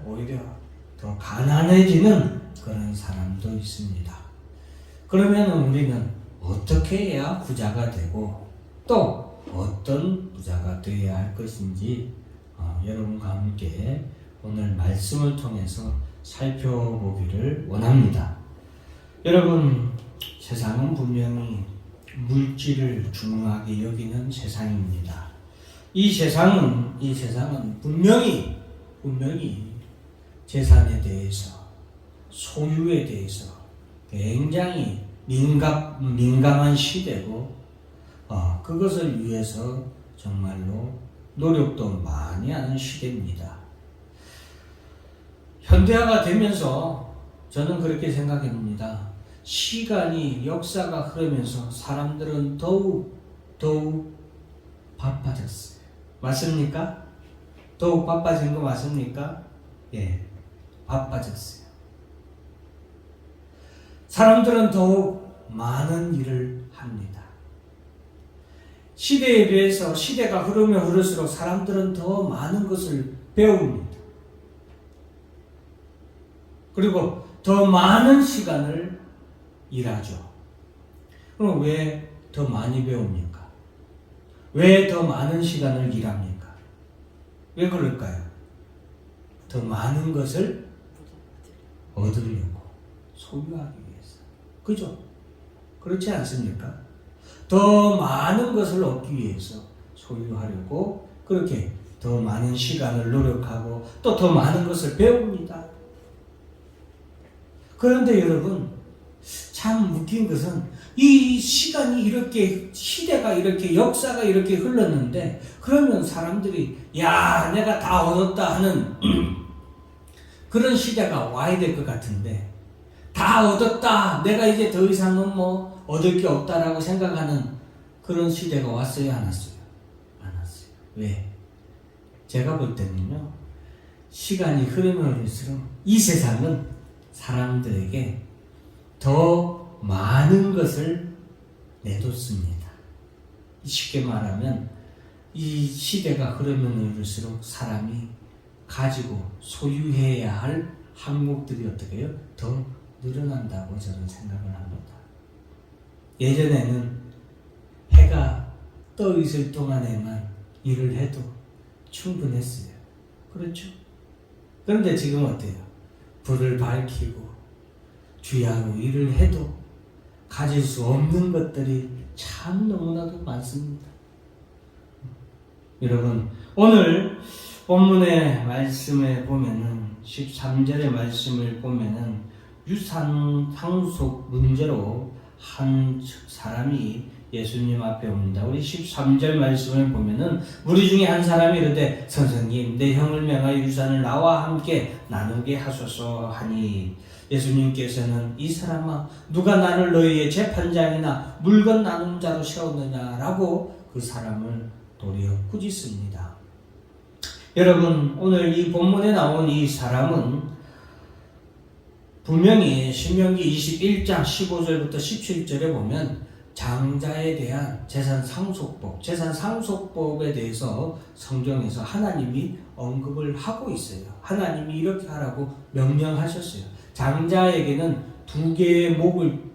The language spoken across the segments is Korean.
오히려 더 가난해지는 그런 사람도 있습니다. 그러면 우리는 어떻게 해야 부자가 되고 또 어떤 부자가 되어야 할 것인지 여러분과 함께 오늘 말씀을 통해서 살펴보기를 원합니다. 여러분, 세상은 분명히 물질을 중요하게 여기는 세상입니다. 이 세상은 분명히 재산에 대해서, 소유에 대해서 굉장히 민감한 시대고, 그것을 위해서 정말로 노력도 많이 하는 시대입니다. 현대화가 되면서 저는 그렇게 생각합니다. 시간이, 역사가 흐르면서 사람들은 더욱 바빠졌어요. 맞습니까? 더욱 바빠진 거 맞습니까? 예, 바빠졌어요. 사람들은 더욱 많은 일을 합니다. 시대에 비해서 시대가 흐르면 흐를수록 사람들은 더 많은 것을 배웁니다. 그리고 더 많은 시간을 일하죠. 그럼 왜 더 많이 배웁니까? 왜 더 많은 시간을 일합니까? 왜 그럴까요? 더 많은 것을 얻으려고, 소유하기 위해서. 그죠? 그렇지 않습니까? 더 많은 것을 얻기 위해서 소유하려고 그렇게 더 많은 시간을 노력하고 또 더 많은 것을 배웁니다. 그런데 여러분, 참 웃긴 것은 이 시간이 이렇게, 시대가 이렇게, 역사가 이렇게 흘렀는데, 그러면 사람들이 야, 내가 다 얻었다 하는 그런 시대가 와야 될 것 같은데, 다 얻었다, 내가 이제 더 이상은 뭐 얻을 게 없다라고 생각하는 그런 시대가 왔어요, 안 왔어요? 안 왔어요. 왜? 제가 볼 때는요, 시간이 흐르면 흐를수록 이 세상은 사람들에게 더 많은 것을 내놓습니다. 쉽게 말하면 이 시대가 흐르면 흐를수록 사람이 가지고 소유해야 할 항목들이 어떻게 해요? 더 늘어난다고 저는 생각을 합니다. 예전에는 해가 떠 있을 동안에만 일을 해도 충분했어요. 그렇죠? 그런데 지금 어때요? 불을 밝히고 주야로 일을 해도 가질 수 없는 것들이 참 너무나도 많습니다. 여러분, 오늘 본문의 말씀에 보면은 13절의 말씀을 보면은 유산 상속 문제로 한 사람이 예수님 앞에 옵니다. 우리 13절 말씀을 보면은 무리 중에 한 사람이 이르되 선생님, 내 형을 명하여 유산을 나와 함께 나누게 하소서 하니, 예수님께서는 이 사람아, 누가 나를 너희의 재판장이나 물건 나누는 자로 세웠느냐라고 그 사람을 도리어 꾸짖습니다. 여러분, 오늘 이 본문에 나온 이 사람은 분명히 신명기 21장 15절부터 17절에 보면 장자에 대한 재산 상속법에 대해서 성경에서 하나님이 언급을 하고 있어요. 하나님이 이렇게 하라고 명령하셨어요. 장자에게는 2개의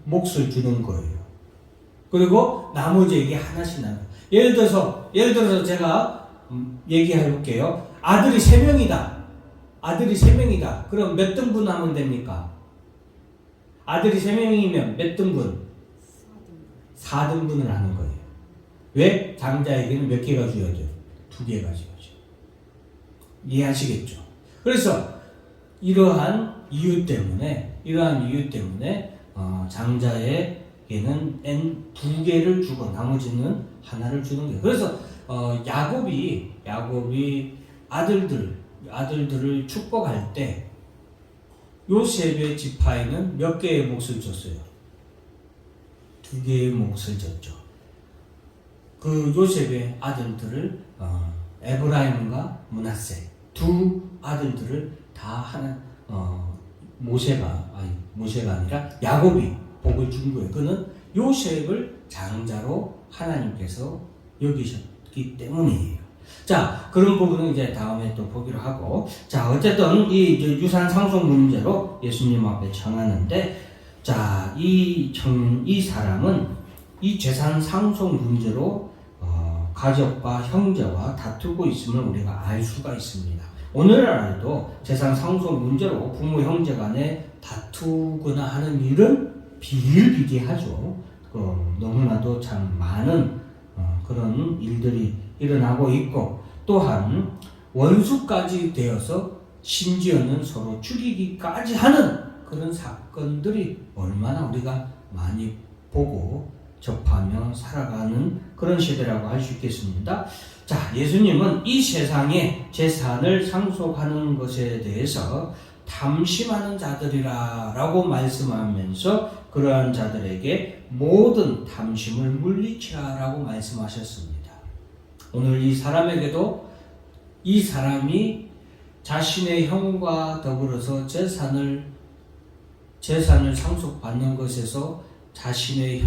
몫을 주는 거예요. 그리고 나머지에게 하나씩 나눠요. 예를 들어서 제가 얘기해 볼게요. 아들이 3명이다. 그럼 몇 등분 하면 됩니까? 아들이 3명이면 몇 등분? 4등분을 하는 거예요. 왜? 장자에게는 몇 개가 주어져? 2개가 주어져. 이해하시겠죠? 그래서 이러한 이유 때문에 장자에게는 2개를 주고 나머지는 하나를 주는 거예요. 그래서 야곱이 아들들을 축복할 때 요셉의 지파에는 몇 개의 몫을 줬어요? 2개의 몫을 줬죠. 그 요셉의 아들들을 에브라임과 므낫세 2 아들들을 다 하나 모세가 아니라 야곱이 복을 준 거예요. 그는 요셉을 장자로 하나님께서 여기셨기 때문이에요. 자, 그런 부분은 이제 다음에 또 보기로 하고, 자, 어쨌든 이 유산 상속 문제로 예수님 앞에 청하는데, 자, 이 사람은 이 재산 상속 문제로 가족과 형제와 다투고 있음을 우리가 알 수가 있습니다. 오늘날에도 재산 상속 문제로 부모 형제 간에 다투거나 하는 일은 비일비재하죠. 너무나도 참 많은 그런 일들이 일어나고 있고, 또한 원수까지 되어서 심지어는 서로 죽이기까지 하는 그런 사건들이 얼마나 우리가 많이 보고 접하며 살아가는 그런 시대라고 할 수 있겠습니다. 자, 예수님은 이 세상에 재산을 상속하는 것에 대해서 탐심하는 자들이라고 말씀하면서 그러한 자들에게 모든 탐심을 물리치라라고 말씀하셨습니다. 오늘 이 사람에게도 이 사람이 자신의 형과 더불어서 재산을 상속받는 것에서 자신의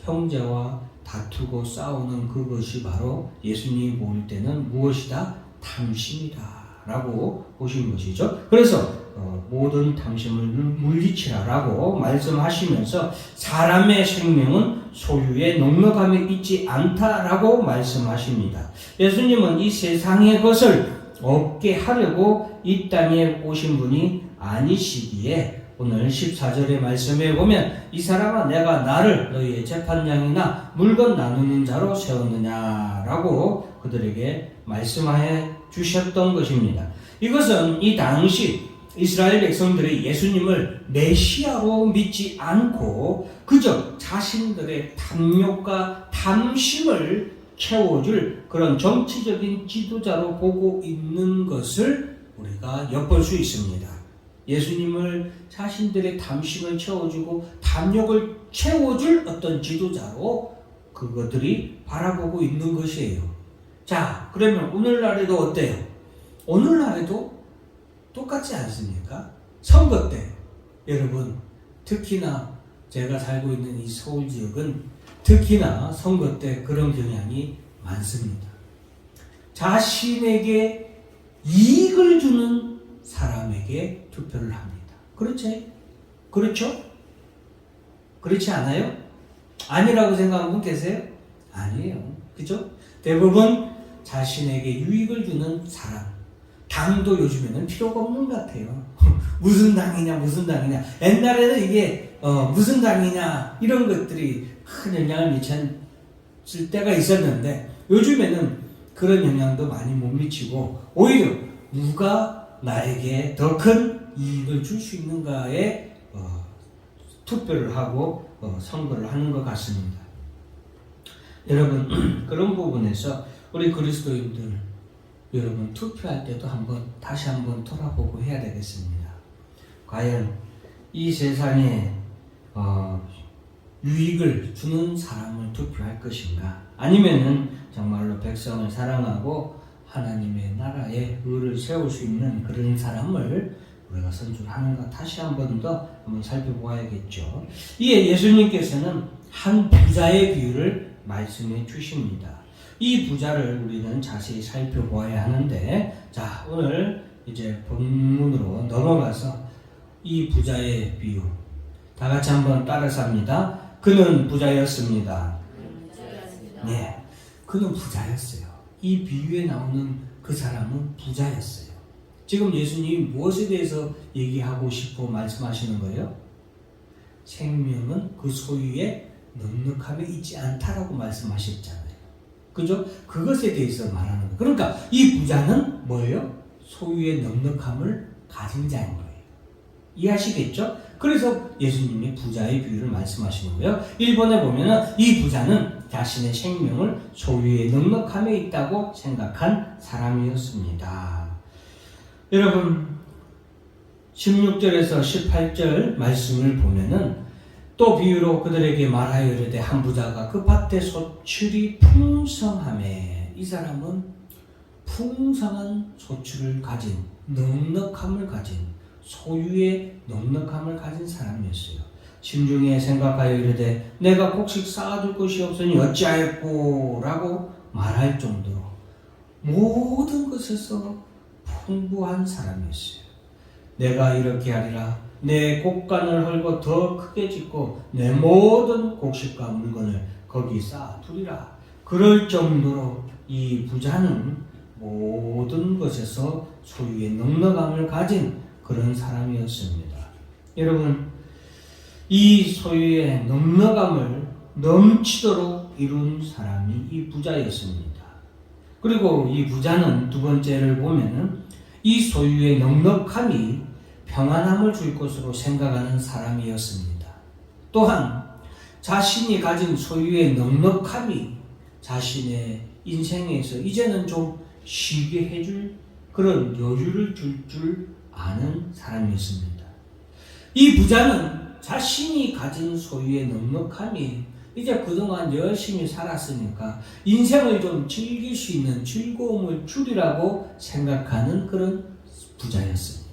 형제와 다투고 싸우는 그것이 바로 예수님이 볼 때는 무엇이다? 탐심이다 라고 보신 것이죠. 그래서 모든 탐심을 물리치라라고 말씀하시면서 사람의 생명은 소유에 넉넉함에 있지 않다라고 말씀하십니다. 예수님은 이 세상의 것을 얻게 하려고 이 땅에 오신 분이 아니시기에 오늘 14절의 말씀에 보면 이 사람아 내가 나를 너희의 재판장이나 물건 나누는 자로 세웠느냐라고 그들에게 말씀하여 주셨던 것입니다. 이것은 이 당시 이스라엘 백성들이 예수님을 메시아로 믿지 않고 그저 자신들의 탐욕과 탐심을 채워줄 그런 정치적인 지도자로 보고 있는 것을 우리가 엿볼 수 있습니다. 예수님을 자신들의 탐심을 채워주고 탐욕을 채워줄 어떤 지도자로 그것들이 바라보고 있는 것이에요. 자, 그러면 오늘날에도 어때요? 오늘날에도 똑같지 않습니까? 선거 때 여러분, 특히나 제가 살고 있는 이 서울 지역은 특히나 선거 때 그런 경향이 많습니다. 자신에게 이익을 주는 사람에게 투표를 합니다. 그렇지? 그렇죠? 그렇지 않아요? 아니라고 생각하는 분 계세요? 아니에요. 그죠? 대부분 자신에게 유익을 주는 사람. 당도 요즘에는 필요가 없는 것 같아요. 무슨 당이냐. 옛날에는 이게 무슨 당이냐 이런 것들이 큰 영향을 미쳤을 때가 있었는데 요즘에는 그런 영향도 많이 못 미치고 오히려 누가 나에게 더 큰 이익을 줄 수 있는가에 투표를 하고 선거를 하는 것 같습니다. 여러분 그런 부분에서 우리 그리스도인들 여러분 투표할 때도 다시 한번 돌아보고 해야 되겠습니다. 과연 이 세상에 유익을 주는 사람을 투표할 것인가? 아니면은 정말로 백성을 사랑하고 하나님의 나라에 의를 세울 수 있는 그런 사람을 우리가 선출하는가 다시 한번 살펴보아야겠죠. 이에 예수님께서는 한 부자의 비유를 말씀해 주십니다. 이 부자를 우리는 자세히 살펴보아야 하는데, 자, 오늘 이제 본문으로 넘어가서 이 부자의 비유 다 같이 한번 따라서 합니다. 그는 부자였습니다. 네, 그는 부자였어요. 이 비유에 나오는 그 사람은 부자였어요. 지금 예수님이 무엇에 대해서 얘기하고 싶어 말씀하시는 거예요? 생명은 그 소유에 넉넉함에 있지 않다라고 말씀하셨잖아요. 그죠? 그것에 대해서 말하는 거예요. 그러니까 이 부자는 뭐예요? 소유의 넉넉함을 가진 자인 거예요. 이해하시겠죠? 그래서 예수님이 부자의 비유를 말씀하시는 거예요. 1번에 보면은 이 부자는 자신의 생명을 소유의 넉넉함에 있다고 생각한 사람이었습니다. 여러분 16절에서 18절 말씀을 보면은 또 비유로 그들에게 말하여 이르되 한 부자가 그 밭의 소출이 풍성하매 이 사람은 풍성한 소출을 가진 넉넉함을 가진 소유의 넉넉함을 가진 사람이었어요. 심중에 생각하여 이르되 내가 곡식 쌓아둘 것이 없으니 어찌하였고 라고 말할 정도로 모든 것에서 풍부한 사람이었어요. 내가 이렇게 하리라. 내 곡간을 헐고 더 크게 짓고 내 모든 곡식과 물건을 거기 쌓아두리라. 그럴 정도로 이 부자는 모든 것에서 소유의 넉넉함을 가진 그런 사람이었습니다. 여러분, 이 소유의 넉넉함을 넘치도록 이룬 사람이 이 부자였습니다. 그리고 이 부자는 두 번째를 보면은 이 소유의 넉넉함이 평안함을 줄 것으로 생각하는 사람이었습니다. 또한 자신이 가진 소유의 넉넉함이 자신의 인생에서 이제는 좀 쉬게 해줄 그런 여유를 줄 아는 사람이었습니다. 이 부자는 자신이 가진 소유의 넉넉함이 이제 그동안 열심히 살았으니까 인생을 좀 즐길 수 있는 즐거움을 주리라고 생각하는 그런 부자였습니다.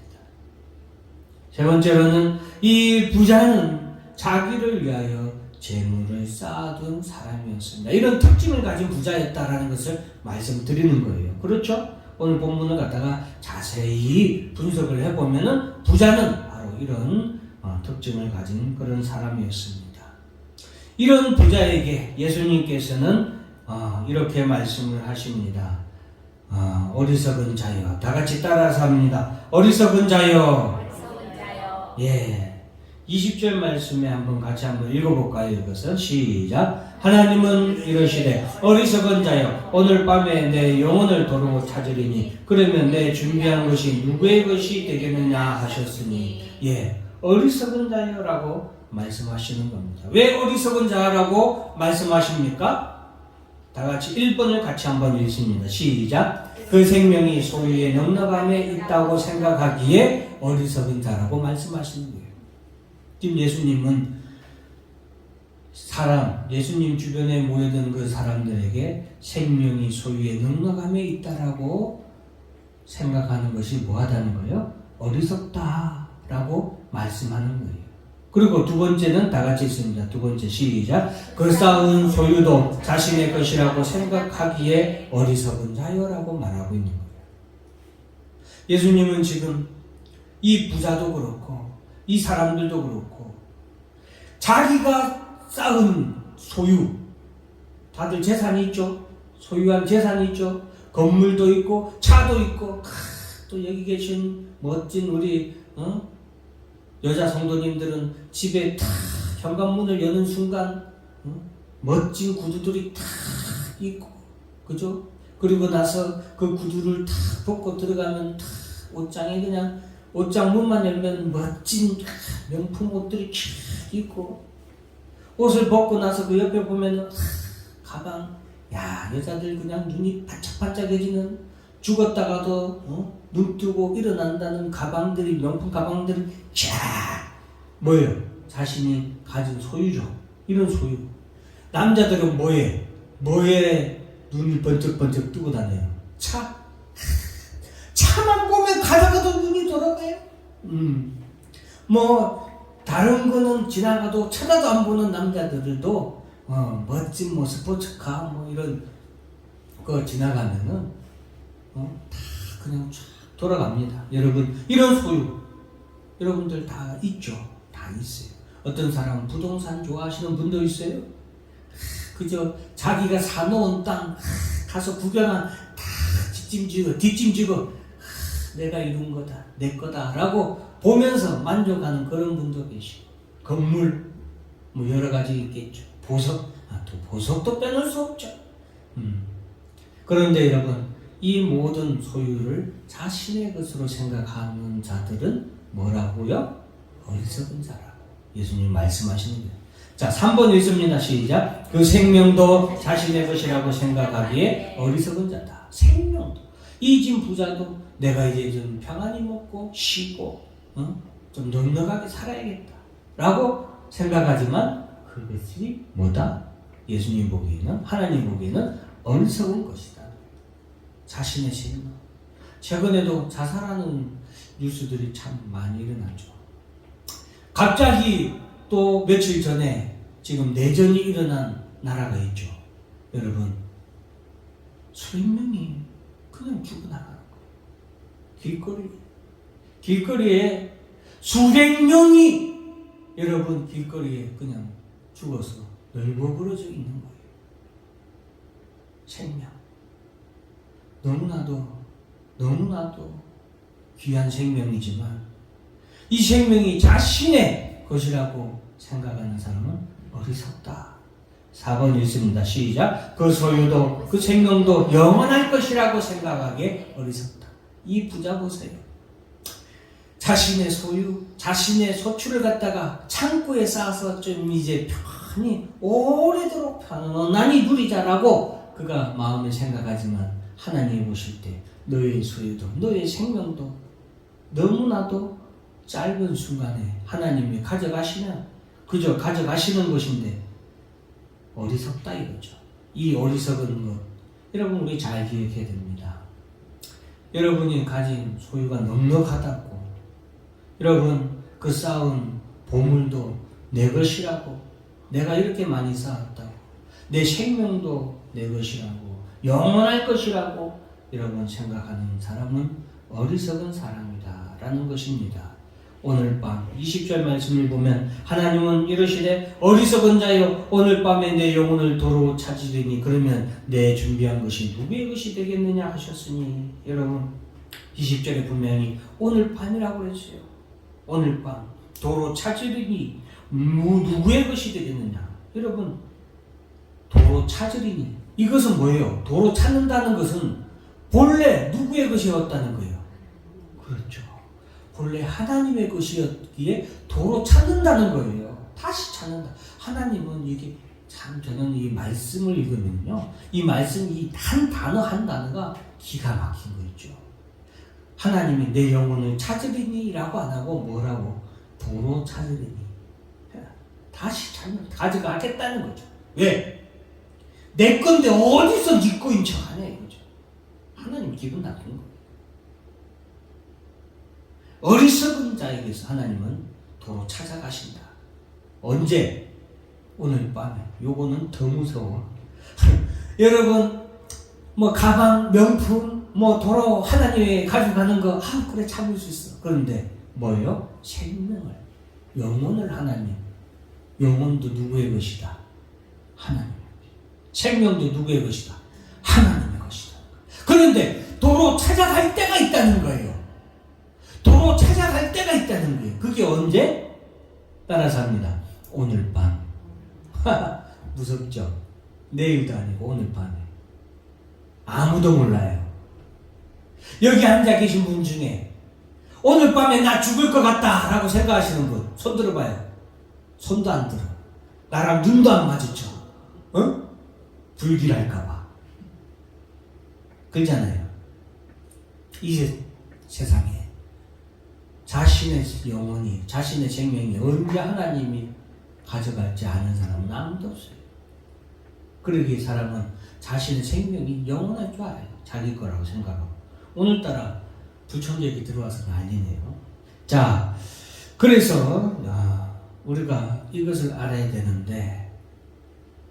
세 번째로는 이 부자는 자기를 위하여 재물을 쌓아둔 사람이었습니다. 이런 특징을 가진 부자였다라는 것을 말씀드리는 거예요. 그렇죠? 오늘 본문을 갖다가 자세히 분석을 해보면은 부자는 바로 이런 특징을 가진 그런 사람이었습니다. 이런 부자에게 예수님께서는 이렇게 말씀을 하십니다. 어리석은 자여, 다 같이 따라서 합니다. 어리석은 자여. 예. 20절 말씀에 같이 한번 읽어볼까요? 이것은 시작. 하나님은 이러시되 어리석은 자여, 오늘 밤에 내 영혼을 도로 찾으리니 그러면 내 준비한 것이 누구의 것이 되겠느냐 하셨으니, 예, 어리석은 자여라고 말씀하시는 겁니다. 왜 어리석은 자라고 말씀하십니까? 다 같이 1번을 같이 한번 읽습니다. 시작. 그 생명이 소유의 넉넉함에 있다고 생각하기에 어리석은 자라고 말씀하시는 거예요. 지금 예수님은 예수님 주변에 모여든 그 사람들에게 생명이 소유의 넉넉함에 있다라고 생각하는 것이 뭐하다는 거예요? 어리석다라고 말씀하는 거예요. 그리고 두 번째는 다 같이 있습니다. 두 번째 시작. 그 쌓은 소유도 자신의 것이라고 생각하기에 어리석은 자여라고 말하고 있는 거예요. 예수님은 지금 이 부자도 그렇고 이 사람들도 그렇고 자기가 쌓은 소유, 다들 재산이 있죠. 소유한 재산이 있죠. 건물도 있고 차도 있고, 또 여기 계신 멋진 우리 여자 성도님들은 집에 탁 현관문을 여는 순간 멋진 구두들이 탁 있고, 그죠? 그리고 나서 그 구두를 탁 벗고 들어가면 탁 옷장에 그냥 옷장 문만 열면 멋진 명품 옷들이 쫙 있고, 옷을 벗고 나서 그 옆에 보면 가방, 야, 여자들 그냥 눈이 반짝반짝해지는, 죽었다가도 눈 뜨고 일어난다는 가방들이, 명품 가방들이 쫙 뭐예요? 자신이 가진 소유죠. 이런 소유. 남자들은 뭐에 눈이 번쩍번쩍 뜨고 다녀요? 차만 보면 가다가도 눈이 돌아가요. 다른 거는 지나가도 쳐다도 안 보는 남자들도 멋진 스포츠카 이런 거 지나가면은 다 그냥 쫙 돌아갑니다. 여러분, 이런 소유 여러분들 다 있죠. 다 있어요. 어떤 사람은 부동산 좋아하시는 분도 있어요. 그저 자기가 사놓은 땅 가서 구경한 뒷짐지고 내가 이룬 거다, 내 거다 라고 보면서 만족하는 그런 분도 계시고, 건물 여러 가지 있겠죠. 보석도 빼놓을 수 없죠. 그런데 여러분, 이 모든 소유를 자신의 것으로 생각하는 자들은 뭐라고요? 어리석은 자라고 예수님 말씀하시는 거예요. 자, 3번 읽습니다. 시작. 그 생명도 자신의 것이라고 생각하기에 어리석은 자다. 생명도. 이 집 부자도 내가 이제 좀 평안히 먹고 쉬고 좀 넉넉하게 살아야겠다 라고 생각하지만 그것이 뭐다? 예수님 보기에는, 하나님 보기에는 어리석은 것이다. 자신의 생명. 최근에도 자살하는 뉴스들이 참 많이 일어나죠. 갑자기 또 며칠 전에 지금 내전이 일어난 나라가 있죠. 여러분, 수백 명이 그냥 죽어나가는 거예요. 길거리에 수백 명이 여러분 길거리에 그냥 죽어서 널브러져 있는 거예요. 생명. 너무나도 귀한 생명이지만 이 생명이 자신의 것이라고 생각하는 사람은 어리석다. 4번 읽습니다. 시작. 그 소유도 그 생명도 영원할 것이라고 생각하기에 어리석다. 이 부자 보세요. 자신의 소유, 자신의 소출을 갖다가 창고에 쌓아서 좀 이제 편히 오래도록 편안히 누리자라고 그가 마음에 생각하지만 하나님이 보실 때 너의 소유도 너의 생명도 너무나도 짧은 순간에 하나님이 가져가시면 그저 가져가시는 것인데 어리석다 이거죠. 이 어리석은 것 여러분 우리 잘 기억해야 됩니다. 여러분이 가진 소유가 넉넉하다고 여러분 그 쌓은 보물도 내 것이라고 내가 이렇게 많이 쌓았다고 내 생명도 내 것이라고 영원할 것이라고 여러분 생각하는 사람은 어리석은 사람이다 라는 것입니다. 오늘 밤 20절 말씀을 보면 하나님은 이르시되 어리석은 자여 오늘 밤에 내 영혼을 도로 찾으리니 그러면 내 준비한 것이 누구의 것이 되겠느냐 하셨으니 여러분 20절에 분명히 오늘 밤이라고 했어요. 오늘 밤 도로 찾으리니 누구의 것이 되겠느냐. 여러분 도로 찾으리니 이것은 뭐예요? 도로 찾는다는 것은 본래 누구의 것이었다는 거예요. 그렇죠. 본래 하나님의 것이었기에 도로 찾는다는 거예요. 다시 찾는다. 하나님은 이게 참 저는 이 말씀을 읽으면요. 이 말씀 이 한 단어가 기가 막힌 거 있죠. 하나님이 내 영혼을 찾으리니 라고 안 하고 뭐라고? 도로 찾으리니. 다시 찾는, 가져가겠다는 거죠. 왜? 내 건데 어디서 네 거인 척 하냐 이거죠. 하나님 기분 나쁜 거예요. 어리석은 자에게서 하나님은 도로 찾아가신다. 언제? 오늘 밤에. 요거는 더 무서워. 여러분 뭐 가방, 명품, 뭐 도로 하나님이 가져가는 거 그래 참을 수 있어. 그런데 뭐예요? 생명을, 영혼을 하나님. 영혼도 누구의 것이다? 하나님. 생명도 누구의 것이다? 하나님의 것이다. 그런데 도로 찾아갈 때가 있다는 거예요. 도로 찾아갈 때가 있다는 거예요. 그게 언제? 따라서 합니다. 오늘 밤. 무섭죠? 내일도 아니고 오늘 밤에. 아무도 몰라요. 여기 앉아 계신 분 중에 오늘 밤에 나 죽을 것 같다 라고 생각하시는 분 손 들어봐요. 손도 안 들어. 나랑 눈도 안 마주쳐. 불길할까봐. 그렇잖아요. 이 세상에 자신의 영혼이, 자신의 생명이 언제 하나님이 가져갈지 아는 사람은 아무도 없어요. 그러기에 사람은 자신의 생명이 영원할 줄 알아요. 자기 거라고 생각하고. 오늘따라 불청객이 들어와서 난리네요. 자, 그래서 우리가 이것을 알아야 되는데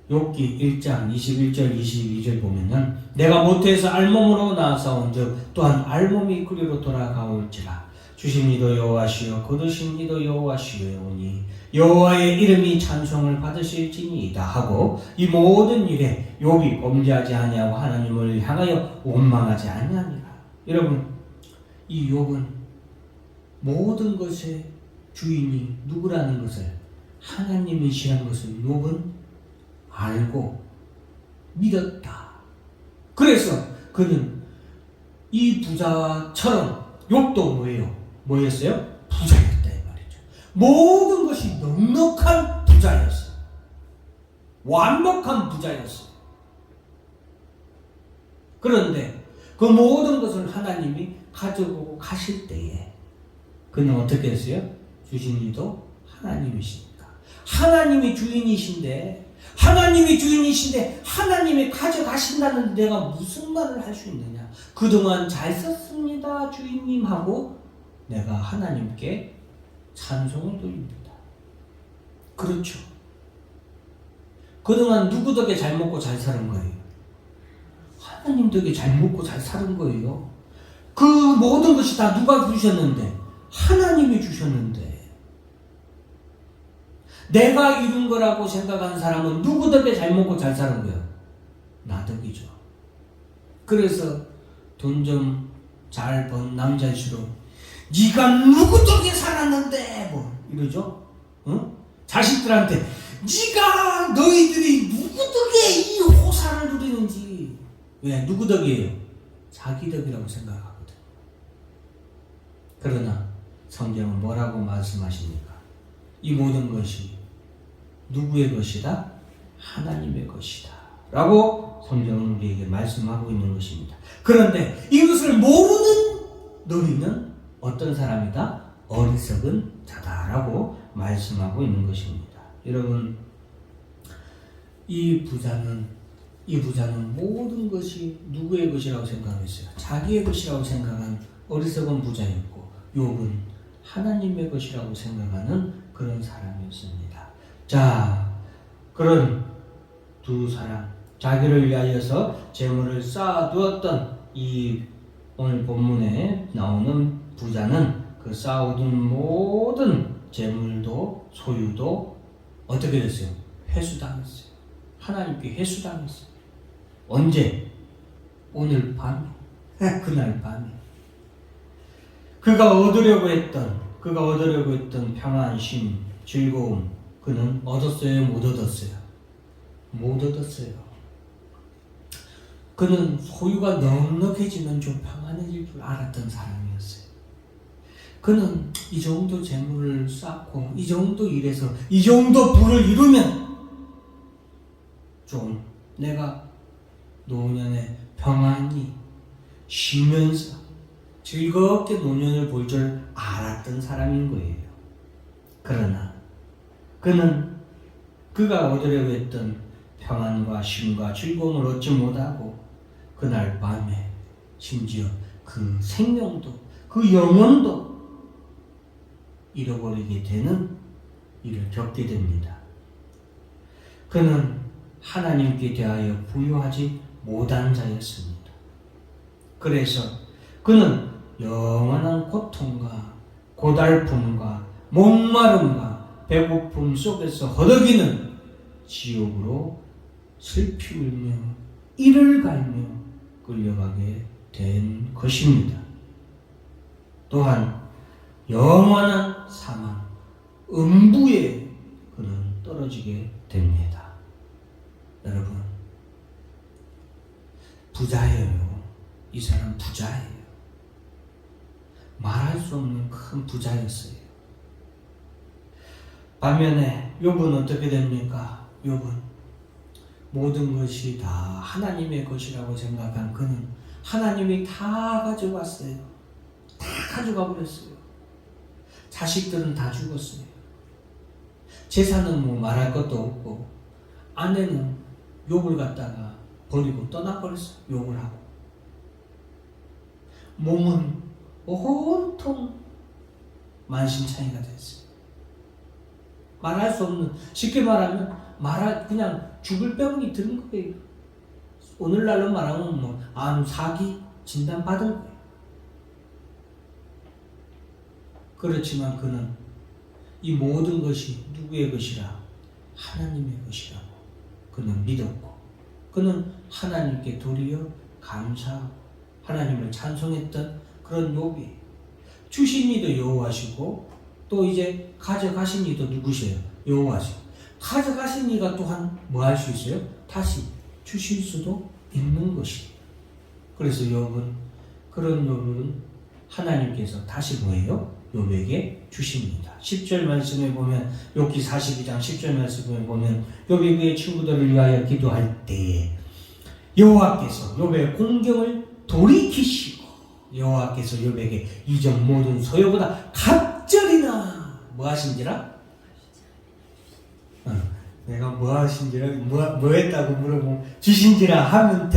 욥기 1장 21절 22절 보면은 내가 모태에서 알몸으로 나아사온즉 또한 알몸이 그리로 돌아가올지라 주신 이도 여호와시요 거두신 이도 여호와시오니 여호와의 이름이 찬송을 받으실지니이다 하고 이 모든 일에 욥이 범죄하지 아니하고 하나님을 향하여 원망하지 아니하니라. 여러분 이 욥은 모든 것의 주인이 누구라는 것을 하나님이시라는 것을 욥은 알고 믿었다. 그래서 그는 이 부자처럼 욥도 뭐였어요? 부자였다 이 말이죠. 모든 것이 넉넉한 부자였어요. 완벽한 부자였어요. 그런데 그 모든 것을 하나님이 가져오고 가실 때에 그는 어떻게 했어요? 주신 이도 하나님이시니까. 하나님이 주인이신데 하나님이 가져가신다는데 내가 무슨 말을 할 수 있느냐. 그동안 잘 썼습니다 주인님 하고 내가 하나님께 찬송을 돌립니다. 그렇죠. 그동안 누구 덕에 잘 먹고 잘 사는 거예요? 하나님 덕에 잘 먹고 잘 사는 거예요. 그 모든 것이 다 누가 주셨는데? 하나님이 주셨는데. 내가 이룬 거라고 생각하는 사람은 누구 덕에 잘 먹고 잘 사는 거야? 나 덕이죠. 그래서 돈 좀 잘 번 남자일수록 네가 누구 덕에 살았는데 뭐 이러죠. 응? 자식들한테 네가 너희들이 누구 덕에 이 호사를 누리는지. 왜? 누구 덕이에요? 자기 덕이라고 생각하거든. 그러나 성경은 뭐라고 말씀하십니까? 이 모든 것이 누구의 것이다? 하나님의 것이다 라고 성경은 우리에게 말씀하고 있는 것입니다. 그런데 이것을 모르는 너희는 어떤 사람이다? 어리석은 자다라고 말씀하고 있는 것입니다. 여러분, 이 부자는 모든 것이 누구의 것이라고 생각했어요? 자기의 것이라고 생각한 어리석은 부자였고, 욥은 하나님의 것이라고 생각하는 그런 사람이었습니다. 자, 그런 두 사람, 자기를 위하여서 재물을 쌓아두었던 이 오늘 본문에 나오는 부자는 그 쌓아둔 모든 재물도 소유도 어떻게 됐어요? 회수당했어요. 하나님께 회수당했어요. 언제? 오늘 밤에. 그날 밤에. 그가 얻으려고 했던 평안심, 즐거움, 그는 얻었어요? 못 얻었어요? 못 얻었어요. 그는 소유가 넉넉해지면 좀 평안해질 줄 알았던 사람이었어요. 그는 이 정도 재물을 쌓고 이 정도 일해서 이 정도 부를 이루면 좀 내가 노년에 평안히 쉬면서 즐겁게 노년을 볼 줄 알았던 사람인 거예요. 그러나 그는 그가 얻으려고 했던 평안과 쉼과 즐거움을 얻지 못하고 그날 밤에 심지어 그 생명도 그 영혼도 잃어버리게 되는 일을 겪게 됩니다. 그는 하나님께 대하여 부유하지 못한 자였습니다. 그래서 그는 영원한 고통과 고달픔과 목마름과 배고픔 속에서 허덕이는 지옥으로 슬피 울며 이를 갈며 끌려가게 된 것입니다. 또한 영원한 사망, 음부에 그는 떨어지게 됩니다. 여러분, 부자예요. 이 사람 부자예요. 말할 수 없는 큰 부자였어요. 반면에 욥은 어떻게 됩니까? 욥은 모든 것이 다 하나님의 것이라고 생각한 그는 하나님이 다 가져갔어요. 다 가져가 버렸어요. 자식들은 다 죽었어요. 재산은 뭐 말할 것도 없고 아내는 욥을 갖다가 버리고 떠나버렸어요. 욕을 하고. 몸은 온통 만신창이가 됐어요. 말할 수 없는, 쉽게 말하면 그냥 죽을 병이 든 거예요. 오늘날로 말하면 뭐 암, 사기 진단 받은 거예요. 그렇지만 그는 이 모든 것이 누구의 것이라? 하나님의 것이라고 그는 믿었고, 그는 하나님께 도리어 감사하고 하나님을 찬송했던 그런 욥이, 주신 이도 여호와시고 또 이제 가져가신 이도 누구세요? 여호와시고, 가져가신 이가 또한 뭐 할 수 있어요? 다시 주실 수도 있는 것이에요. 그래서 욥은, 그런 욥은 하나님께서 다시 뭐예요? 욥에게 주십니다. 10절 말씀에 보면, 욥기 42장 10절 말씀에 보면 욥이 그의 친구들을 위하여 기도할 때에 여호와께서 욥의 공경을 돌이키시고 여호와께서 욥에게 이전 모든 소유보다 갑절이나 뭐 하신지라? 내가 뭐 하신지라, 뭐 했다고 물어보면 주신지라 하면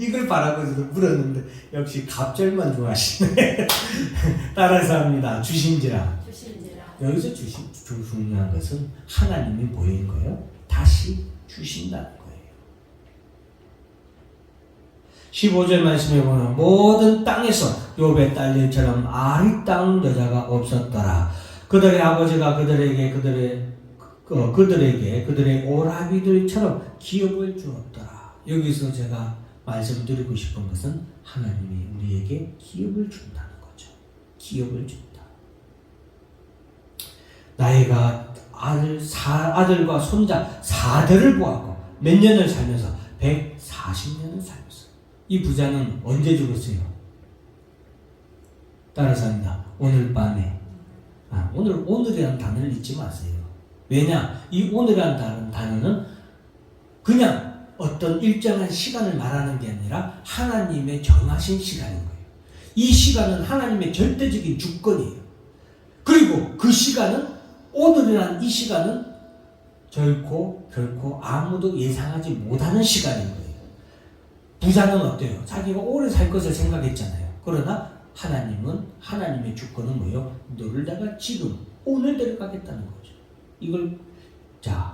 이걸 바라고 물었는데 역시 갑절만 좋아하시네. 따라서 합니다. 주신지라. 여기서 중요한 것은 하나님이 보인 거예요. 다시 주신다는 거예요. 15절 말씀에 보면 모든 땅에서 욥의 딸들처럼 아리따운 여자가 없었더라. 그들의 아버지가 그들의 오라비들처럼 기업을 주었더라. 여기서 제가 말씀드리고 싶은 것은 하나님이 우리에게 기업을 준다는 거죠. 기업을 준다. 나이가 아들과 손자 4대를 보았고 몇 년을 살면서 140년을 살면서 이 부자는 언제 죽었어요? 따라서 합니다. 오늘 밤에 오늘이라는 단어를 잊지 마세요. 왜냐? 이 오늘이라는 단어는 그냥 어떤 일정한 시간을 말하는 게 아니라 하나님의 정하신 시간인 거예요. 이 시간은 하나님의 절대적인 주권이에요. 그리고 그 시간은 오늘이라는 이 시간은 결코 아무도 예상하지 못하는 시간인 거예요. 부자는 어때요? 자기가 오래 살 것을 생각했잖아요. 그러나 하나님은 하나님의 주권은 뭐예요? 너를 내가 지금 오늘 데려가겠다는 거죠. 이걸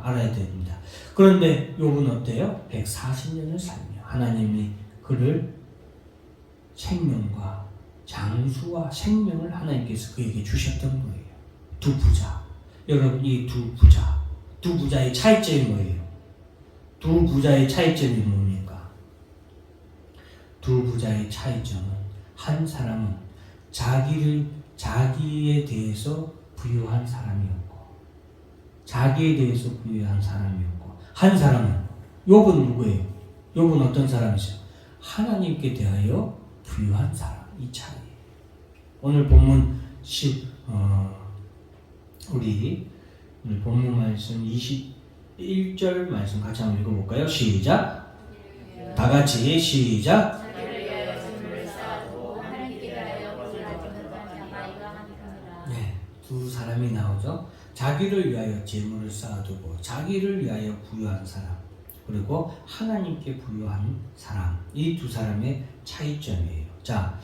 알아야 됩니다. 그런데 욥은 어때요? 140년을 살며 하나님이 그를 생명과 장수와 생명을 하나님께서 그에게 주셨던 거예요. 두 부자. 여러분 이 두 부자의 차이점이 뭐예요? 두 부자의 차이점이 뭡니까? 두 부자의 차이점은 한 사람은 자기에 대해서 부유한 사람이었고 자기에 대해서 부유한 사람이었고 한 사람은 욥은 누구예요? 욥은 어떤 사람이죠? 하나님께 대하여 부유한 사람. 이 차이예요. 오늘 본문 우리 본문 말씀 21절 말씀 같이 한번 읽어볼까요? 시작. 다 같이 시작. 네, 두 사람이 나오죠. 자기를 위하여 재물을 쌓아두고 자기를 위하여 부유한 사람, 그리고 하나님께 부유한 사람. 이 두 사람의 차이점이에요. 자,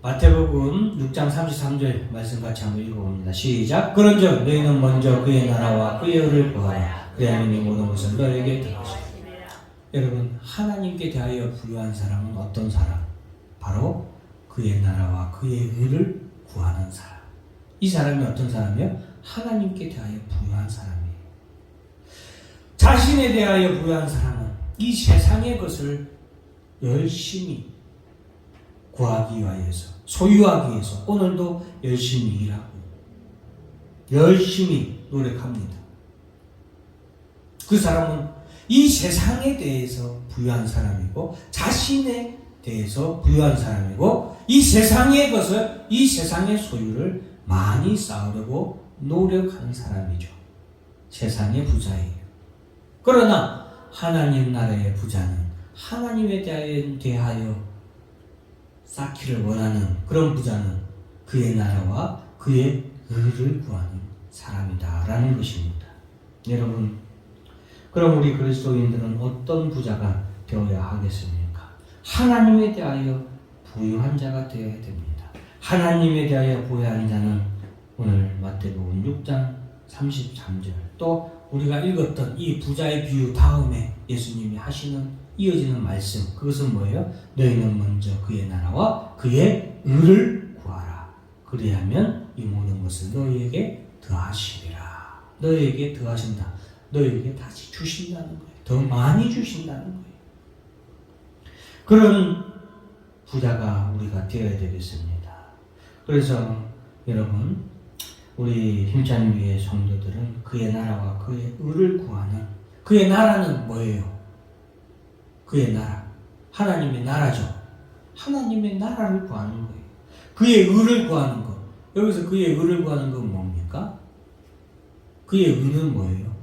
마태복음 6장 33절 말씀 같이 한번 읽어봅니다. 시작. 그런즉 너희는 먼저 그의 나라와 그의 의를 구하라. 그리하면 이 모든 것은 너에게 더하시리라. 여러분, 하나님께 대하여 부유한 사람은 어떤 사람? 바로 그의 나라와 그의 의를 구하는 사람. 이 사람이 어떤 사람이에요? 하나님께 대하여 부유한 사람이에요. 자신에 대하여 부유한 사람은 이 세상의 것을 열심히 구하기 위해서, 소유하기 위해서 오늘도 열심히 일하고 열심히 노력합니다. 그 사람은 이 세상에 대해서 부유한 사람이고 자신에 대해서 부유한 사람이고 이 세상의 것을, 이 세상의 소유를 많이 쌓으려고 노력하는 사람이죠. 세상의 부자예요. 그러나 하나님 나라의 부자는 하나님에 대하여 쌓기를 원하는 그런 부자는 그의 나라와 그의 의를 구하는 사람이다라는 것입니다. 여러분, 그럼 우리 그리스도인들은 어떤 부자가 되어야 하겠습니까? 하나님에 대하여 부유한 자가 되어야 됩니다. 하나님에 대하여 부유한 자는 오늘 마태복음 6장 33절 또 우리가 읽었던 이 부자의 비유 다음에 예수님이 하시는 이어지는 말씀, 그것은 뭐예요? 너희는 먼저 그의 나라와 그의 의를 구하라. 그리하면 이 모든 것을 너희에게 더하시리라. 너희에게 더하신다. 너희에게 다시 주신다는 거예요. 더 많이 주신다는 거예요. 그런 부자가 우리가 되어야 되겠습니다. 그래서 여러분, 우리 힘찬 위의 성도들은 그의 나라와 그의 의를 구하는, 그의 나라는 뭐예요? 그의 나라, 하나님의 나라죠. 하나님의 나라를 구하는 거예요. 그의 의를 구하는 것. 여기서 그의 의를 구하는 건 뭡니까? 그의 의는 뭐예요?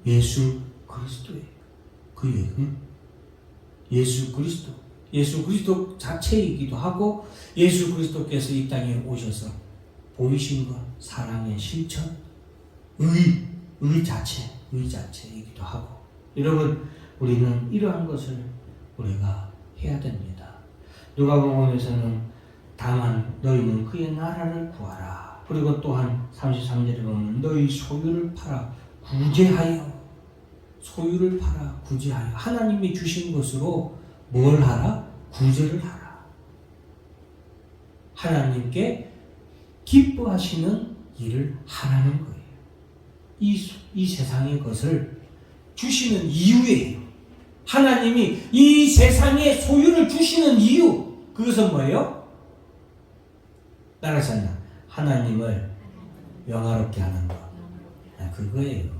예수 그리스도예요. 그의 의. 예수 그리스도. 예수 그리스도 자체이기도 하고 예수 그리스도께서 이 땅에 오셔서 보이신 것, 사랑의 실천, 의 자체이기도 하고. 여러분, 우리는 이러한 것을 우리가 해야 됩니다. 누가복음에서는 다만 너희는 그의 나라를 구하라. 그리고 또한 33절에 보면 너희 소유를 팔아 구제하여, 소유를 팔아 구제하여 하나님이 주신 것으로 뭘 하라? 구제를 하라. 하나님께 기뻐하시는 일을 하라는 거예요. 이 세상의 것을 주시는 이유예요. 하나님이 이 세상의 소유를 주시는 이유, 그것은 뭐예요? 따라서는 하나님을 영화롭게 하는 것. 그거예요.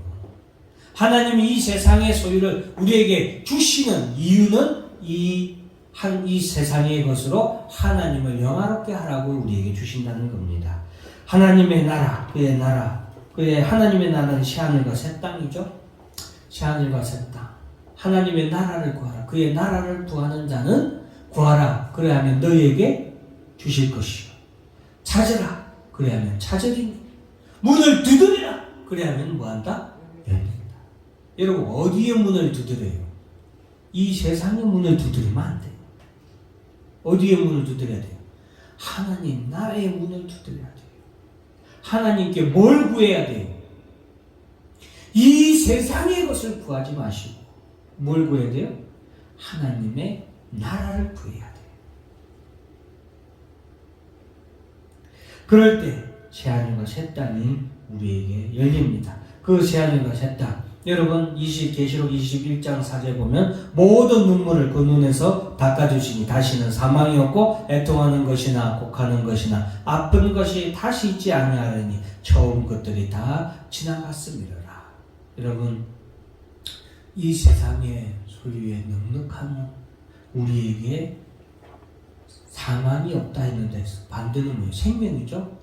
하나님이 이 세상의 소유를 우리에게 주시는 이유는 이 세상의 것으로 하나님을 영화롭게 하라고 우리에게 주신다는 겁니다. 하나님의 나라, 그의 하나님의 나라는 새하늘과 새 땅이죠. 새하늘과 새 땅. 하나님의 나라를 구하라. 그의 나라를 구하는 자는 구하라. 그래야면 너희에게 주실 것이요. 찾으라. 그래야면 찾으리니. 문을 두드리라. 그래야면 뭐한다? 열린다. 여러분, 어디에 문을 두드려요? 이 세상의 문을 두드리면 안 돼요. 어디에 문을 두드려야 돼요? 하나님 나라의 문을 두드려야 돼요. 하나님께 뭘 구해야 돼요? 이 세상의 것을 구하지 마시고 뭘 구해야 돼요? 하나님의 나라를 구해야 돼요. 그럴 때 새하늘과 새 땅이 우리에게 열립니다. 그 새하늘과 새 땅, 여러분 계시록 21장 4절 보면 모든 눈물을 그 눈에서 닦아주시니 다시는 사망이 없고 애통하는 것이나 곡하는 것이나 아픈 것이 다시 있지 아니하리니 처음 것들이 다 지나갔음이라. 여러분, 이 세상의 소유에 넉넉함은 우리에게 사망이 없다 했는데 반대는 뭐예요? 생명이죠?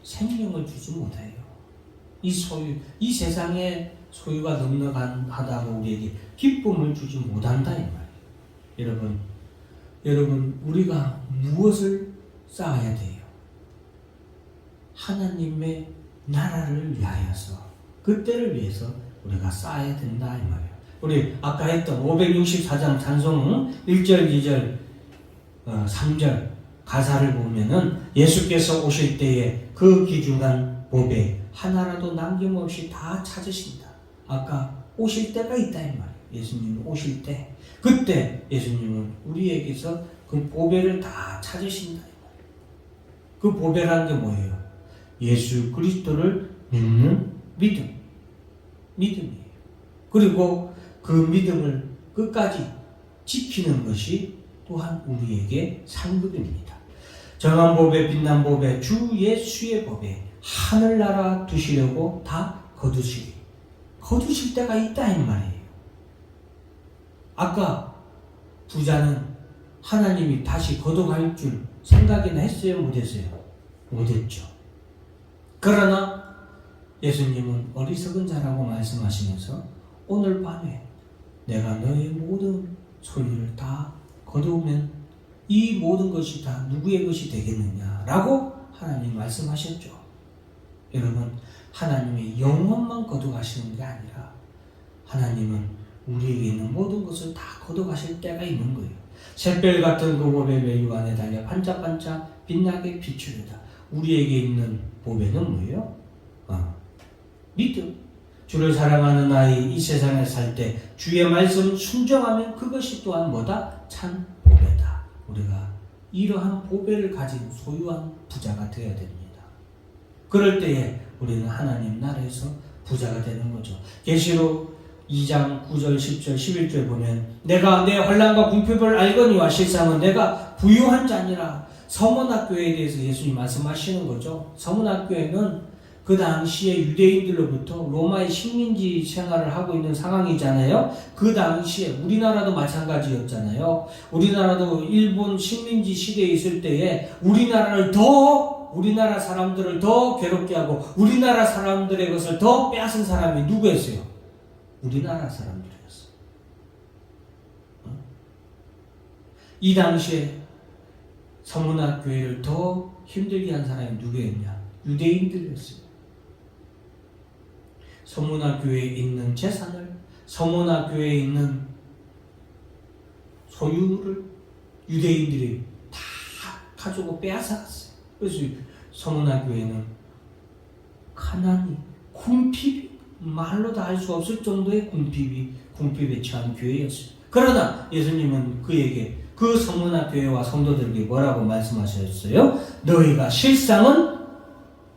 생명을 주지 못해요. 이 세상의 소유가 넉넉하다고 우리에게 기쁨을 주지 못한다 이 말이에요. 여러분 우리가 무엇을 쌓아야 돼요? 하나님의 나라를 위하여서, 그때를 위해서 우리가 쌓아야 된다 이 말이에요. 우리 아까 했던 564장 찬송 1절, 2절, 3절 가사를 보면은 예수께서 오실 때에 그 귀중한 보배 하나라도 남김없이 다 찾으신다. 아까 오실 때가 있다 이 말이에요. 예수님은 오실 때, 그때 예수님은 우리에게서 그 보배를 다 찾으신다 이 말이에요. 그 보배라는 게 뭐예요? 예수 그리스도를 믿는 믿음이에요. 그리고 그 믿음을 끝까지 지키는 것이 또한 우리에게 상급입니다. 정한 보배, 빛난 보배, 주 예수의 보배, 하늘나라 두시려고 다 거두실 때가 있다 이 말이에요. 아까 부자는 하나님이 다시 거둬갈 줄 생각이나 했어요? 못했어요? 못했죠. 그러나 예수님은 어리석은 자라고 말씀하시면서 오늘 밤에 내가 너의 모든 소유를 다 거두면 이 모든 것이 다 누구의 것이 되겠느냐라고 하나님 말씀하셨죠. 여러분, 하나님의 영혼만 거둬가시는 게 아니라 하나님은 우리에게 있는 모든 것을 다 거둬가실 때가 있는 거예요. 샛별 같은 그 보배 메유 안에 달려 반짝반짝 빛나게 비추리다. 우리에게 있는 보배는 뭐예요? 믿음. 주를 사랑하는 아이, 이 세상에 살 때 주의 말씀 순종하면 그것이 또한 뭐다? 참 보배다. 우리가 이러한 보배를 가진 소유한 부자가 되어야 됩니다. 그럴 때에 우리는 하나님 나라에서 부자가 되는 거죠. 계시록 2장 9절 10절 11절 보면 내가 내 환난과 궁핍을 알거니와 실상은 내가 부유한 자니라. 서문학교에 대해서 예수님 말씀하시는 거죠. 서문학교에는 그 당시에 유대인들로부터 로마의 식민지 생활을 하고 있는 상황이잖아요. 그 당시에 우리나라도 마찬가지였잖아요. 우리나라도 일본 식민지 시대에 있을 때에 우리나라 사람들을 더 괴롭게 하고 우리나라 사람들의 것을 더 빼앗은 사람이 누구였어요? 우리나라 사람들이었어요. 이 당시에 서문학교회를 더 힘들게 한 사람이 누구였냐? 유대인들이었어요. 서문학교회에 있는 재산을, 서문학교회에 있는 소유를 유대인들이 다 가지고 빼앗아갔어요. 그래서 서문학교회는 가난이, 궁핍이, 말로 다 할 수 없을 정도의 궁핍이 궁핍에 처한 교회였어요. 그러나 예수님은 그에게 그 성문화 교회와 성도들에게 뭐라고 말씀하셨어요? 너희가 실상은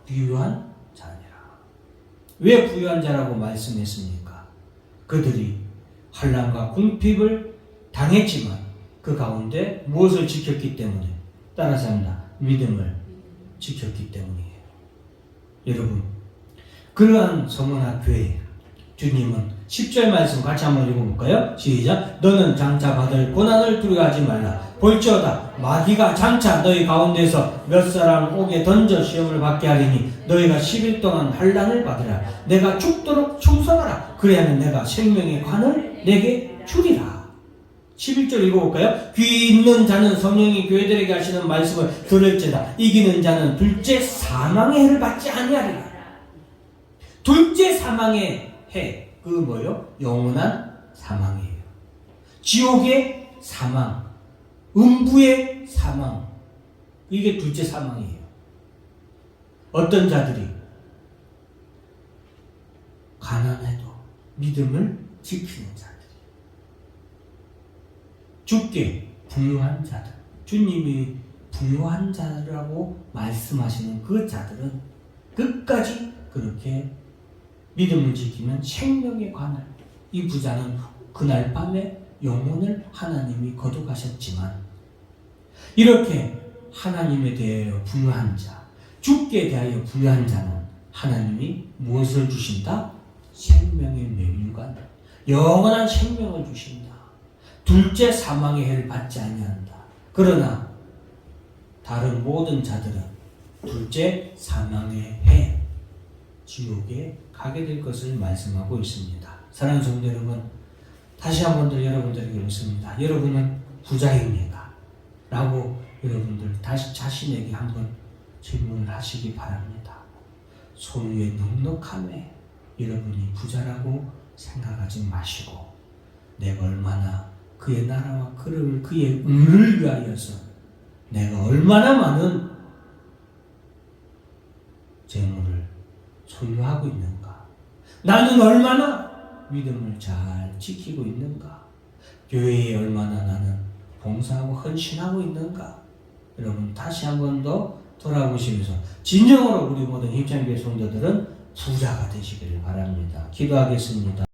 부유한 자니라. 왜 부유한 자라고 말씀했습니까? 그들이 환난과 궁핍을 당했지만 그 가운데 무엇을 지켰기 때문에, 따라서 합니다. 믿음을 지켰기 때문이에요. 여러분, 그러한 성문화 교회, 주님은 10절 말씀 같이 한번 읽어볼까요? 시작. 너는 장차 받을 고난을 두려워하지 말라. 볼지어다 마귀가 장차 너희 가운데서 몇 사람 옥에 던져 시험을 받게 하리니 너희가 10일 동안 환난을 받으라. 내가 죽도록 충성하라. 그래야면 내가 생명의 관을 내게 주리라. 11절 읽어볼까요? 귀 있는 자는 성령이 교회들에게 하시는 말씀을 들을지다. 이기는 자는 둘째 사망의 해를 받지 아니하리라. 둘째 사망의 해, 그 뭐요? 영원한 사망이에요. 지옥의 사망, 음부의 사망, 이게 둘째 사망이에요. 어떤 자들이 가난해도 믿음을 지키는 자들이, 주께 부유한 자들, 주님이 부유한 자라고 말씀하시는 그 자들은 끝까지 그렇게 믿음을 지키면 생명의 관을, 이 부자는 그날 밤에 영혼을 하나님이 거둬가셨지만 이렇게 하나님에 대하여 부유한 자, 주께 대하여 부유한 자는 하나님이 무엇을 주신다? 생명의 맹류관, 영원한 생명을 주신다. 둘째 사망의 해를 받지 아니한다. 그러나 다른 모든 자들은 둘째 사망의 해, 지옥에 가게 될 것을 말씀하고 있습니다. 사랑하는 성도 여러분, 다시 한 번 더 여러분들에게 묻습니다. 여러분은 부자입니까? 라고 여러분들 다시 자신에게 한번 질문을 하시기 바랍니다. 소유의 넉넉함에 여러분이 부자라고 생각하지 마시고, 내가 얼마나 그의 나라와 그의 의를 위하여서 내가 얼마나 많은 재물을 소유하고 있는가, 나는 얼마나 믿음을 잘 지키고 있는가, 교회에 얼마나 나는 봉사하고 헌신하고 있는가, 여러분 다시 한 번 더 돌아보시면서 진정으로 우리 모든 힘찬교회 성도들은 부자가 되시기를 바랍니다. 기도하겠습니다.